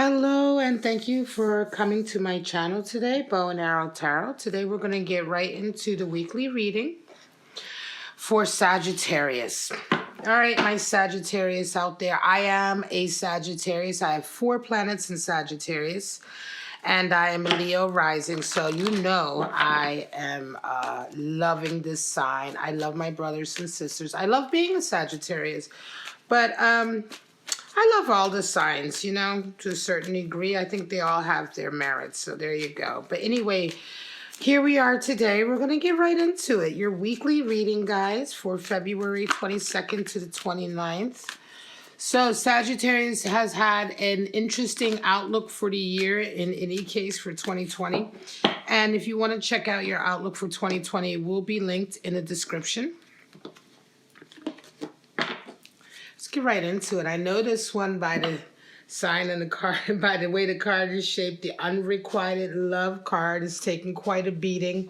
Hello, and thank you for coming to my channel today, Bow and Arrow Tarot. Today we're going to get right into the weekly reading for Sagittarius. All right, my Sagittarius out there. I am a Sagittarius. I have 4 planets in Sagittarius, and I am a Leo rising. So you know I am loving this sign. I love my brothers and sisters. I love being a Sagittarius, but I love all the signs, you know, to a certain degree. I think they all have their merits, so there you go. But anyway, here we are today. We're going to get right into it. Your weekly reading, guys, for February 22nd to the 29th. So Sagittarius has had an interesting outlook for the year in any case for 2020. And if you want to check out your outlook for 2020, it will be linked in the description. Get right into it. I know this one by the sign on the card, by the way the card is shaped. The unrequited love card is taking quite a beating.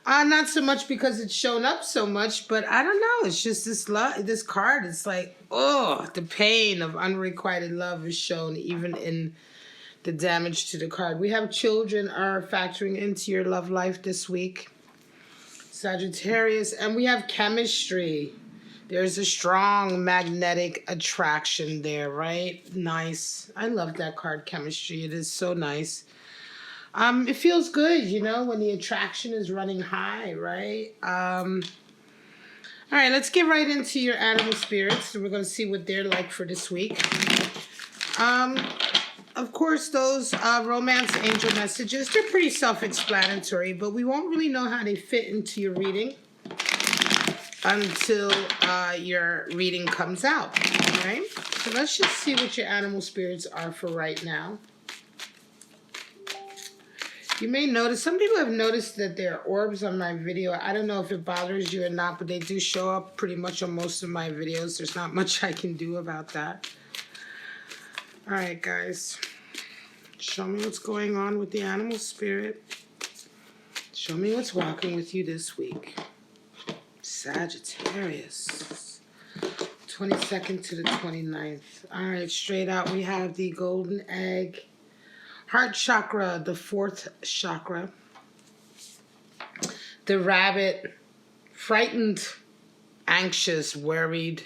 Not so much because it's shown up so much, but I don't know. It's just this card. It's like, oh, the pain of unrequited love is shown even in the damage to the card. We have children are factoring into your love life this week, Sagittarius, and we have chemistry. There's a strong magnetic attraction there, right? Nice. I love that card, chemistry. It is so nice. It feels good, you know, when the attraction is running high, right? All right, let's get right into your animal spirits. We're going to see what they're like for this week. Of course, those romance angel messages, they're pretty self-explanatory, but we won't really know how they fit into your reading until your reading comes out, right? So let's just see what your animal spirits are for right now. You may notice, some people have noticed that there are orbs on my video. I don't know if it bothers you or not, but they do show up pretty much on most of my videos. There's not much I can do about that. All right, guys. Show me what's going on with the animal spirit. Show me what's walking with you this week. Sagittarius, 22nd to the 29th. All right, straight out, we have the golden egg, heart chakra, the 4th chakra, the rabbit, frightened, anxious, worried,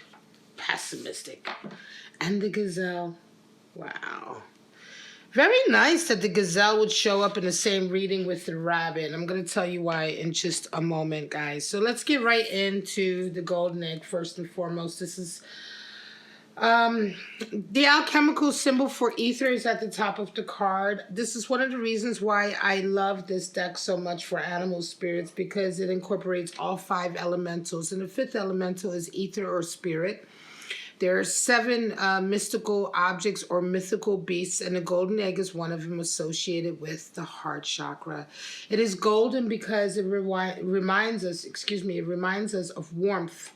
pessimistic, and the gazelle. Wow. Very nice that the gazelle would show up in the same reading with the rabbit. I'm going to tell you why in just a moment, guys. So let's get right into the golden egg first and foremost. This is the alchemical symbol for ether is at the top of the card. This is one of the reasons why I love this deck so much for animal spirits, because it incorporates all 5 elementals. And the 5th elemental is ether or spirit. There are 7 mystical objects or mythical beasts, and the golden egg is one of them, associated with the heart chakra. It is golden because it reminds us of warmth.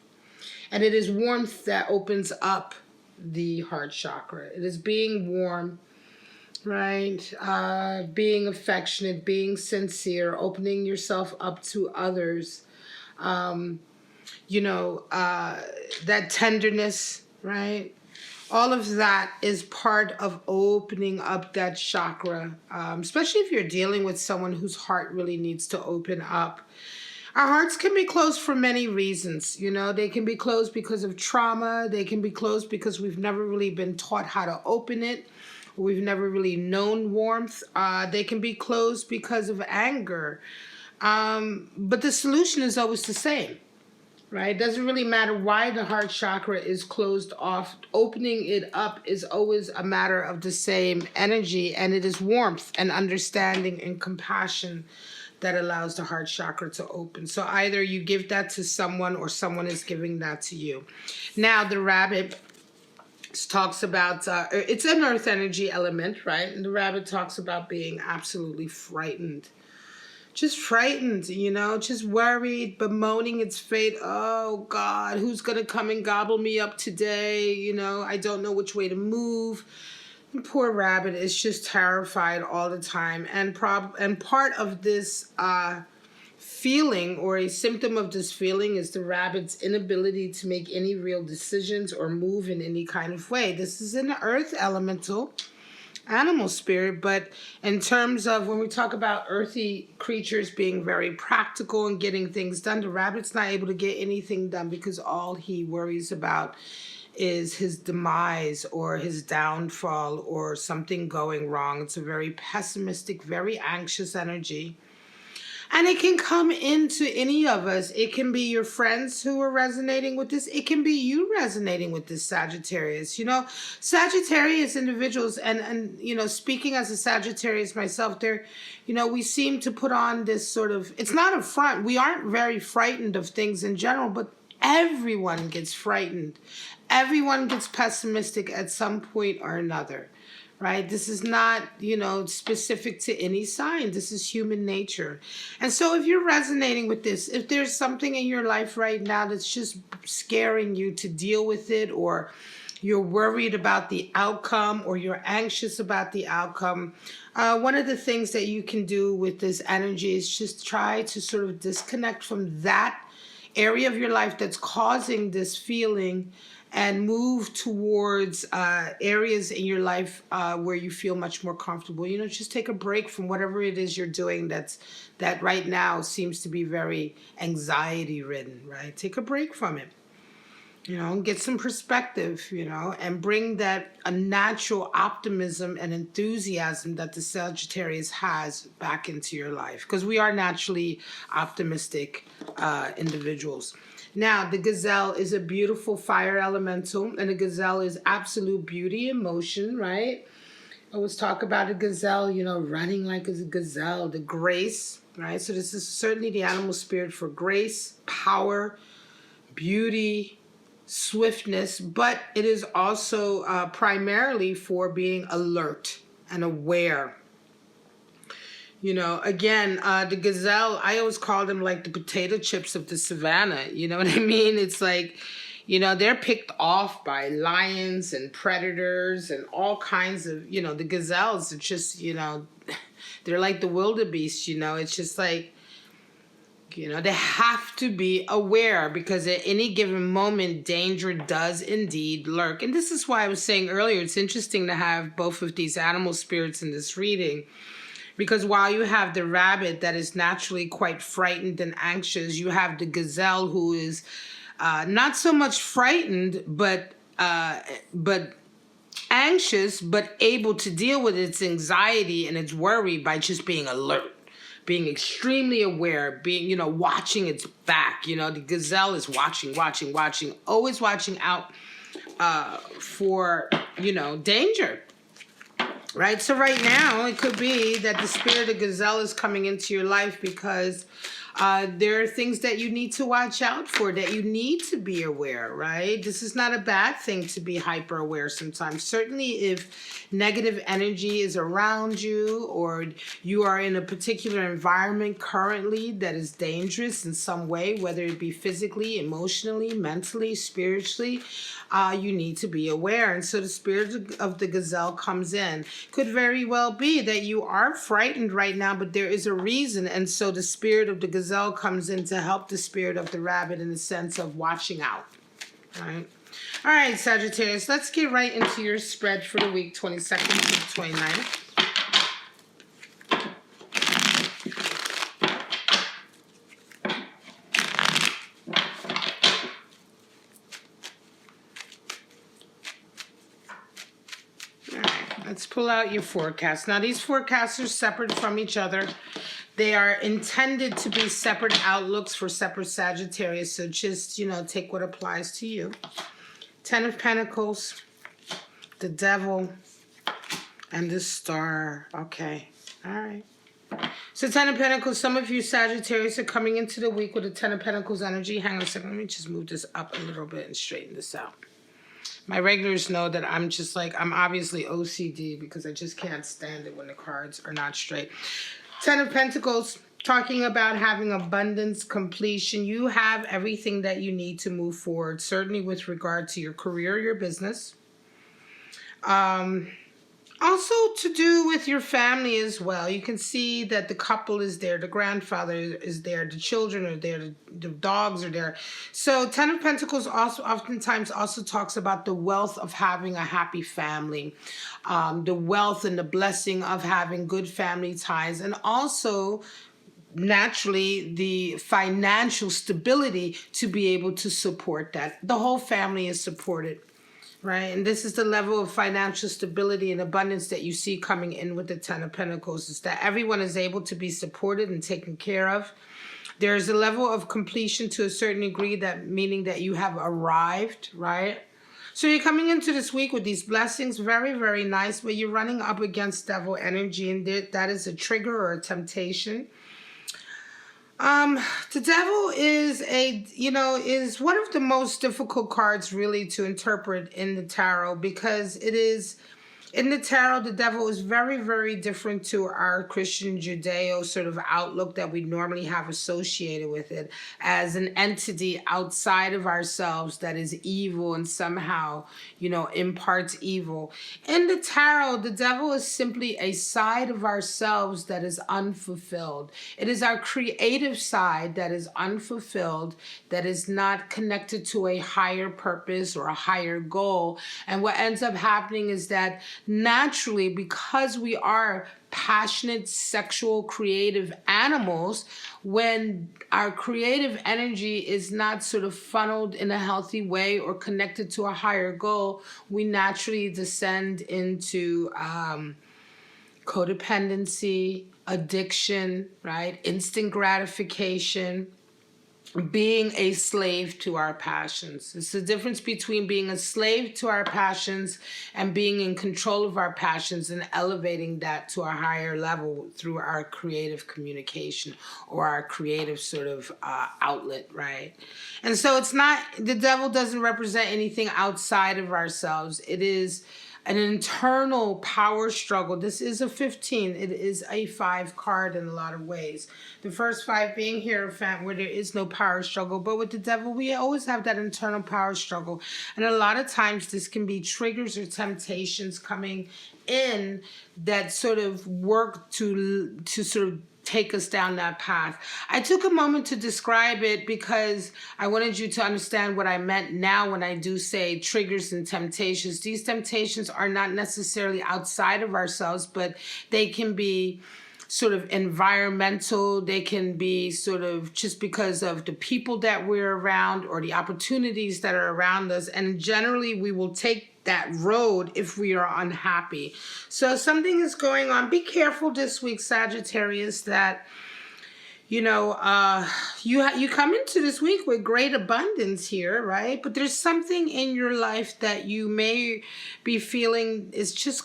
And it is warmth that opens up the heart chakra. It is being warm, right? Being affectionate, being sincere, opening yourself up to others. You know, that tenderness, right? All of that is part of opening up that chakra, especially if you're dealing with someone whose heart really needs to open up. Our hearts can be closed for many reasons. You know, they can be closed because of trauma. They can be closed because we've never really been taught how to open it. We've never really known warmth. They can be closed because of anger. But the solution is always the same. Right? It doesn't really matter why the heart chakra is closed off. Opening it up is always a matter of the same energy, and it is warmth and understanding and compassion that allows the heart chakra to open. So either you give that to someone or someone is giving that to you. Now, the rabbit talks about, it's an earth energy element, right? And the rabbit talks about being absolutely frightened. Just frightened, you know, just worried, bemoaning its fate. Oh, God, who's going to come and gobble me up today? You know, I don't know which way to move. And poor rabbit is just terrified all the time. And part of this feeling, or a symptom of this feeling, is the rabbit's inability to make any real decisions or move in any kind of way. This is an earth elemental. animal spirit, but in terms of when we talk about earthy creatures being very practical and getting things done, the rabbit's not able to get anything done because all he worries about is his demise or his downfall or something going wrong. It's a very pessimistic, very anxious energy. And it can come into any of us. It can be your friends who are resonating with this. It can be you resonating with this, Sagittarius. You know, Sagittarius individuals, and you know, speaking as a Sagittarius myself, they're, you know, we seem to put on this sort of, it's not a front. We aren't very frightened of things in general, but everyone gets frightened. Everyone gets pessimistic at some point or another. Right? This is not, you know, specific to any sign. This is human nature. And so if you're resonating with this, if there's something in your life right now that's just scaring you to deal with it, or you're worried about the outcome, or you're anxious about the outcome, one of the things that you can do with this energy is just try to sort of disconnect from that area of your life that's causing this feeling and move towards areas in your life where you feel much more comfortable. You know, just take a break from whatever it is you're doing that right now seems to be very anxiety ridden, right? Take a break from it, you know, and get some perspective, you know, and bring that a natural optimism and enthusiasm that the Sagittarius has back into your life, because we are naturally optimistic individuals. Now, the gazelle is a beautiful fire elemental, and a gazelle is absolute beauty and motion, right? I always talk about a gazelle, you know, running like a gazelle, the grace, right? So this is certainly the animal spirit for grace, power, beauty, swiftness, but it is also primarily for being alert and aware. You know, again, the gazelle, I always call them like the potato chips of the savannah. You know what I mean? It's like, you know, they're picked off by lions and predators and all kinds of, you know, the gazelles are just, you know, they're like the wildebeest, you know. It's just like, you know, they have to be aware, because at any given moment, danger does indeed lurk. And this is why I was saying earlier, it's interesting to have both of these animal spirits in this reading. Because while you have the rabbit that is naturally quite frightened and anxious, you have the gazelle who is not so much frightened, but anxious, but able to deal with its anxiety and its worry by just being alert, being extremely aware, being, you know, watching its back. You know, the gazelle is watching, always watching out for, you know, danger. Right? So right now, it could be that the spirit of gazelle is coming into your life because there are things that you need to watch out for, that you need to be aware, right? This is not a bad thing to be hyper aware sometimes. Certainly if negative energy is around you, or you are in a particular environment currently that is dangerous in some way, whether it be physically, emotionally, mentally, spiritually, you need to be aware. And so the spirit of the gazelle comes in. Could very well be that you are frightened right now, but there is a reason. And so the spirit of the gazelle comes in to help the spirit of the rabbit in the sense of watching out. All right, Sagittarius, let's get right into your spread for the week 22nd to the 29th. Let's pull out your forecast. Now, these forecasts are separate from each other. They are intended to be separate outlooks for separate Sagittarius, so just, you know, take what applies to you. Ten of Pentacles, the Devil, and the Star. Okay, all right. So Ten of Pentacles, some of you Sagittarius are coming into the week with a Ten of Pentacles energy. Hang on a second, let me just move this up a little bit and straighten this out. My regulars know that I'm just like, I'm obviously OCD because I just can't stand it when the cards are not straight. Ten of Pentacles, talking about having abundance, completion. You have everything that you need to move forward, certainly with regard to your career, your business. Also to do with your family as well. You can see that the couple is there, the grandfather is there, the children are there, the dogs are there. So Ten of Pentacles also oftentimes also talks about the wealth of having a happy family, the wealth and the blessing of having good family ties, and also naturally the financial stability to be able to support that. The whole family is supported. Right, and this is the level of financial stability and abundance that you see coming in with the Ten of Pentacles, is that everyone is able to be supported and taken care of. There's a level of completion to a certain degree, that meaning that you have arrived, right? So you're coming into this week with these blessings, very, very nice, but you're running up against devil energy, and that is a trigger or a temptation. The devil is is one of the most difficult cards really to interpret in the tarot, because it is, in the tarot, the devil is very, very different to our Christian Judeo sort of outlook that we normally have associated with it, as an entity outside of ourselves that is evil and somehow, imparts evil. In the tarot, the devil is simply a side of ourselves that is unfulfilled. It is our creative side that is unfulfilled, that is not connected to a higher purpose or a higher goal. And what ends up happening is that naturally, because we are passionate, sexual, creative animals, when our creative energy is not sort of funneled in a healthy way or connected to a higher goal, we naturally descend into codependency, addiction, right? Instant gratification, being a slave to our passions. It's the difference between being a slave to our passions and being in control of our passions and elevating that to a higher level through our creative communication or our creative sort of outlet, right? And so it's not, the devil doesn't represent anything outside of ourselves. It is an internal power struggle. This is a 15. It is a 5 card in a lot of ways. The first 5 being Hierophant, where there is no power struggle. But with the devil, we always have that internal power struggle. And a lot of times this can be triggers or temptations coming in that sort of work to sort of take us down that path. I took a moment to describe it because I wanted you to understand what I meant now when I do say triggers and temptations. These temptations are not necessarily outside of ourselves, but they can be sort of environmental. They can be sort of just because of the people that we're around or the opportunities that are around us. And generally we will take that road if we are unhappy. So something is going on. Be careful this week, Sagittarius, that you come into this week with great abundance here, right? But there's something in your life that you may be feeling is just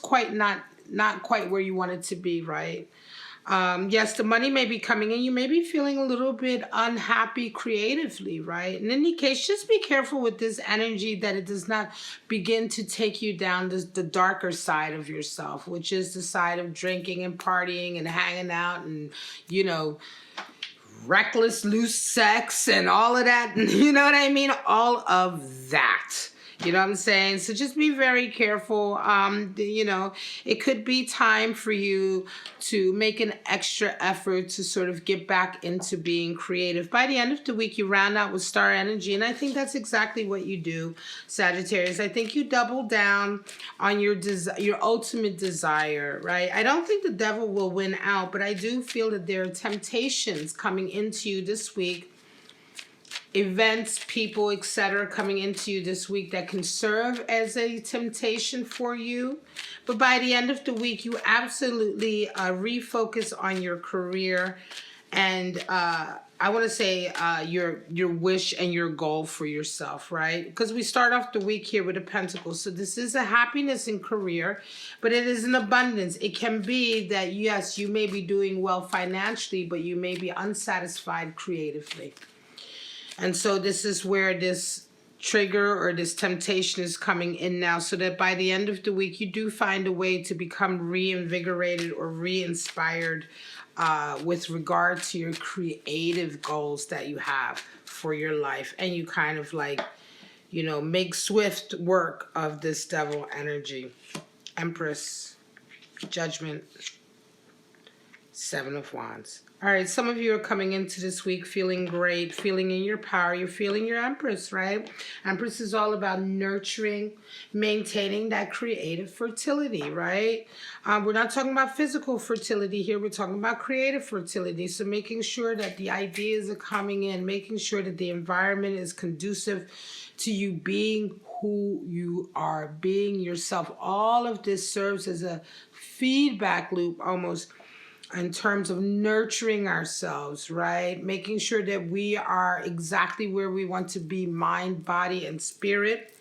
not quite where you want it to be, right? Yes, the money may be coming in. You may be feeling a little bit unhappy creatively, right? In any case, just be careful with this energy that it does not begin to take you down the darker side of yourself, which is the side of drinking and partying and hanging out and, reckless, loose sex and all of that. You know what I mean? All of that. You know what I'm saying? So just be very careful. It could be time for you to make an extra effort to sort of get back into being creative. By the end of the week, you round out with star energy. And I think that's exactly what you do, Sagittarius. I think you double down on your ultimate desire, right? I don't think the devil will win out, but I do feel that there are temptations coming into you this week, events, people, etc. coming into you this week that can serve as a temptation for you. But by the end of the week, you absolutely refocus on your career and I want to say your wish and your goal for yourself, right? Because we start off the week here with a pentacle. So this is a happiness in career, but it is an abundance. It can be that, yes, you may be doing well financially, but you may be unsatisfied creatively. And so this is where this trigger or this temptation is coming in now, so that by the end of the week, you do find a way to become reinvigorated or re-inspired with regard to your creative goals that you have for your life. And you kind of make swift work of this devil energy. Empress. Judgment. Seven of Wands. All right, some of you are coming into this week feeling great, feeling in your power. You're feeling your Empress, right? Empress is all about nurturing, maintaining that creative fertility, right? We're not talking about physical fertility here. We're talking about creative fertility. So making sure that the ideas are coming in, making sure that the environment is conducive to you being who you are, being yourself. All of this serves as a feedback loop almost, in terms of nurturing ourselves, right? Making sure that we are exactly where we want to be, mind, body, and spirit.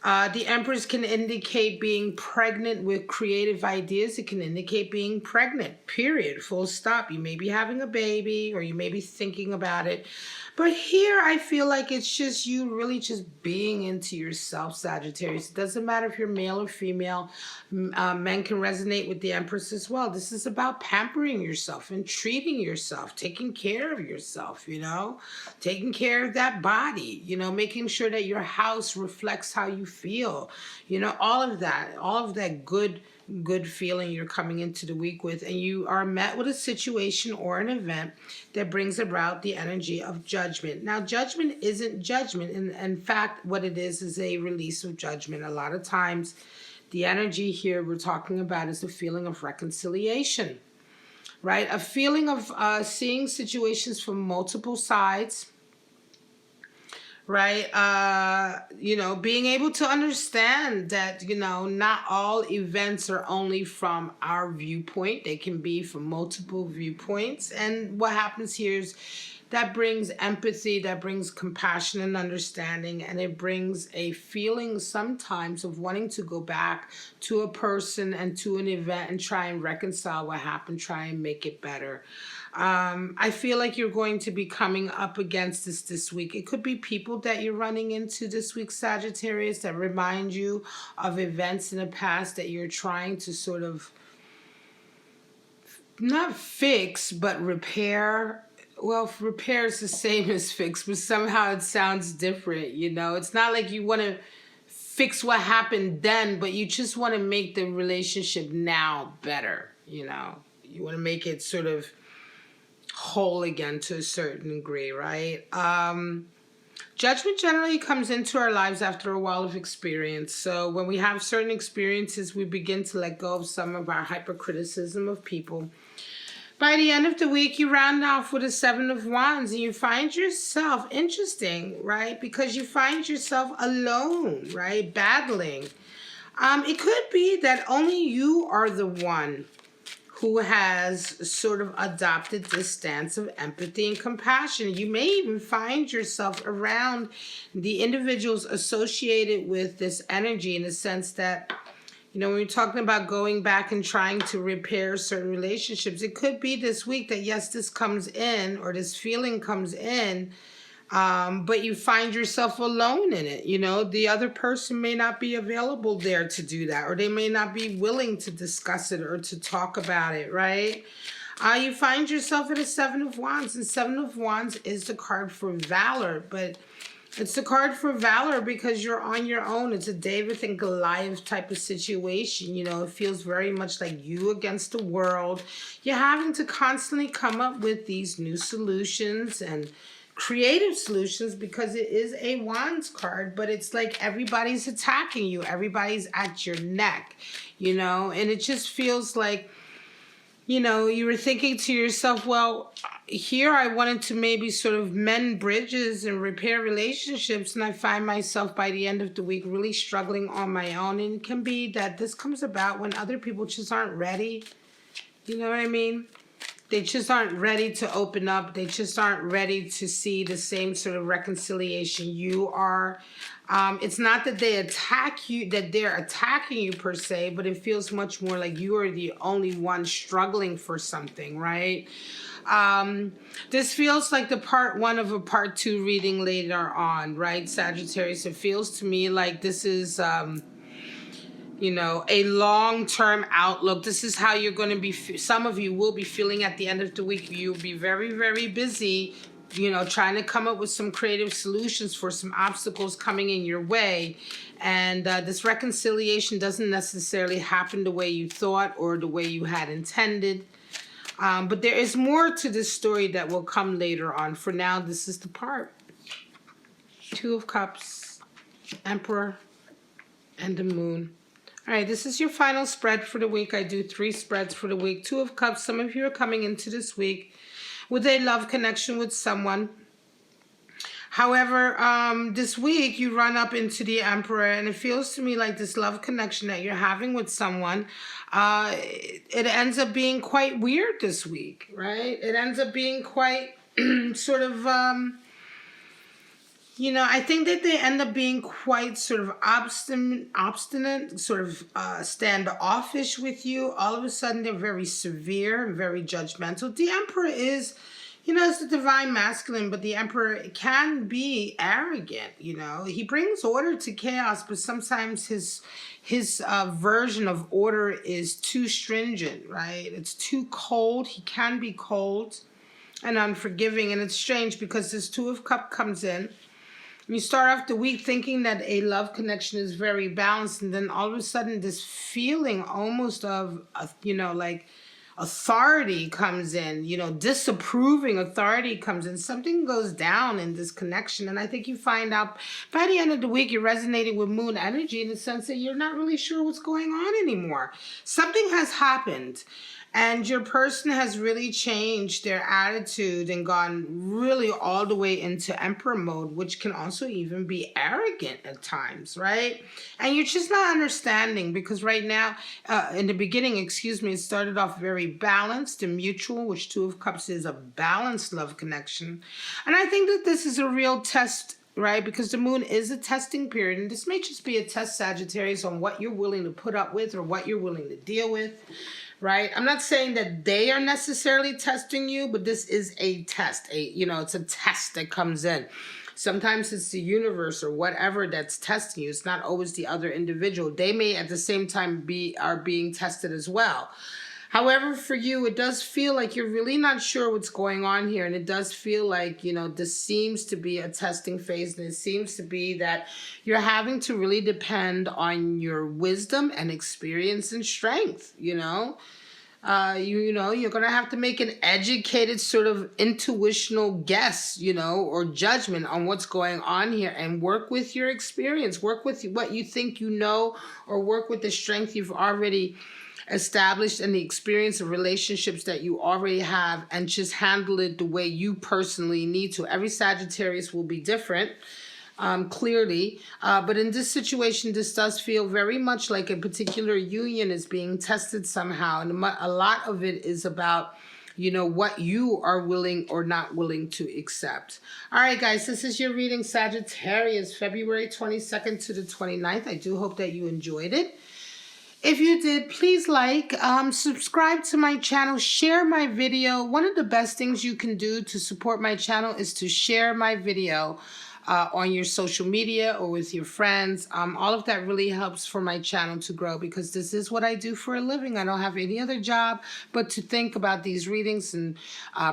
The Empress can indicate being pregnant with creative ideas. It can indicate being pregnant, period, full stop. You may be having a baby or you may be thinking about it. But here I feel like it's just you really just being into yourself, Sagittarius. It doesn't matter if you're male or female. Men can resonate with the Empress as well. This is about pampering yourself and treating yourself, taking care of yourself, you know, taking care of that body, you know, making sure that your house reflects how you feel, you know, all of that good feeling you're coming into the week with, and you are met with a situation or an event that brings about the energy of judgment. Now, judgment isn't judgment. In fact, what it is a release of judgment. A lot of times, the energy here we're talking about is a feeling of reconciliation, right? A feeling of seeing situations from multiple sides, right? You know, being able to understand that, you know, not all events are only from our viewpoint. They can be from multiple viewpoints. And what happens here is that brings empathy, that brings compassion and understanding, and it brings a feeling sometimes of wanting to go back to a person and to an event and try and reconcile what happened, try and make it better. I feel like you're going to be coming up against this week. It could be people that you're running into this week, Sagittarius, that remind you of events in the past that you're trying to sort of not fix, but repair. Well, repair is the same as fix, but somehow it sounds different, you know? It's not like you want to fix what happened then, but you just want to make the relationship now better, you know? You want to make it sort of whole again to a certain degree, right? Judgment generally comes into our lives after a while of experience. So when we have certain experiences, we begin to let go of some of our hypercriticism of people. By the end of the week, you round off with a Seven of Wands and you find yourself interesting, right? Because you find yourself alone, right? Battling. It could be that only you are the one who has sort of adopted this stance of empathy and compassion. You may even find yourself around the individuals associated with this energy, in the sense that, you know, when we're talking about going back and trying to repair certain relationships, it could be this week that, yes, this comes in, or this feeling comes in, but you find yourself alone in it. You know, the other person may not be available there to do that, or they may not be willing to discuss it or to talk about it, right? You find yourself at a Seven of Wands, and Seven of Wands is the card for valor, but it's the card for valor because you're on your own. It's a David and Goliath type of situation. You know, it feels very much like you against the world. You're having to constantly come up with these new solutions and creative solutions, because it is a Wands card, but it's like everybody's attacking you. Everybody's at your neck, you know, and it just feels like, you know, you were thinking to yourself, well, here I wanted to maybe sort of mend bridges and repair relationships, and I find myself by the end of the week really struggling on my own. And it can be that this comes about when other people just aren't ready. You know what I mean? They just aren't ready to open up. They just aren't ready to see the same sort of reconciliation you are. It's not that they attack you, that they're attacking you per se, but it feels much more like you are the only one struggling for something, right? This feels like the part one of a part two reading later on, right, Sagittarius? It feels to me like this is, you know, a long-term outlook. This is how you're going to be, some of you will be feeling at the end of the week. You'll be very, very busy you know, trying to come up with some creative solutions for some obstacles coming in your way. And this reconciliation doesn't necessarily happen the way you thought or the way you had intended. But there is more to this story that will come later on. For now, this is the part. Two of Cups, Emperor, and the Moon. All right, this is your final spread for the week. I do 3 spreads for the week. Two of Cups, some of you are coming into this week with a love connection with someone. However, this week you run up into the Emperor, and it feels to me like this love connection that you're having with someone, it ends up being quite weird this week, right? It ends up being quite sort of... you know, I think that they end up being quite sort of obstinate, sort of standoffish with you. All of a sudden, they're very severe and very judgmental. The Emperor is, you know, it's the divine masculine, but the Emperor can be arrogant, you know. He brings order to chaos, but sometimes his version of order is too stringent, right? It's too cold. He can be cold and unforgiving, and it's strange because this Two of Cups comes in. You start off the week thinking that a love connection is very balanced, and then all of a sudden this feeling almost of, you know, like authority comes in, you know, disapproving authority comes in. Something goes down in this connection, and I think you find out by the end of the week you're resonating with Moon energy in the sense that you're not really sure what's going on anymore. Something has happened. And your person has really changed their attitude and gone really all the way into Emperor mode, which can also even be arrogant at times, right? And you're just not understanding because right now, in the beginning, excuse me, it started off very balanced and mutual, which Two of Cups is a balanced love connection. And I think that this is a real test, right? Because the Moon is a testing period, and this may just be a test, Sagittarius, on what you're willing to put up with or what you're willing to deal with. Right? I'm not saying that they are necessarily testing you, but this is a test. You know, it's a test that comes in. Sometimes it's the universe or whatever that's testing you. It's not always the other individual. They may at the same time are being tested as well. However, for you, it does feel like you're really not sure what's going on here. And it does feel like, you know, this seems to be a testing phase. And it seems to be that you're having to really depend on your wisdom and experience and strength, you know. You know, you're going to have to make an educated sort of intuitional guess, you know, or judgment on what's going on here and work with your experience, work with what you think you know, or work with the strength you've already established and the experience of relationships that you already have, and just handle it the way you personally need to. Every Sagittarius will be different. Clearly, but in this situation, this does feel very much like a particular union is being tested somehow, and a lot of it is about, you know, what you are willing or not willing to accept. All right, guys, this is your reading, Sagittarius, February 22nd to the 29th. I do hope that you enjoyed it. If you did, please like, subscribe to my channel, share my video. One of the best things you can do to support my channel is to share my video on your social media or with your friends. All of that really helps for my channel to grow, because this is what I do for a living. I don't have any other job but to think about these readings and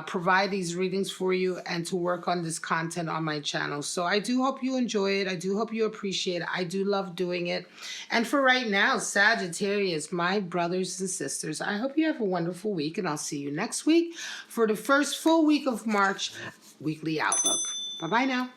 provide these readings for you and to work on this content on my channel. So I do hope you enjoy it. I do hope you appreciate it. I do love doing it. And for right now, Sagittarius, my brothers and sisters, I hope you have a wonderful week, and I'll see you next week for the first full week of March weekly outlook. Bye-bye now.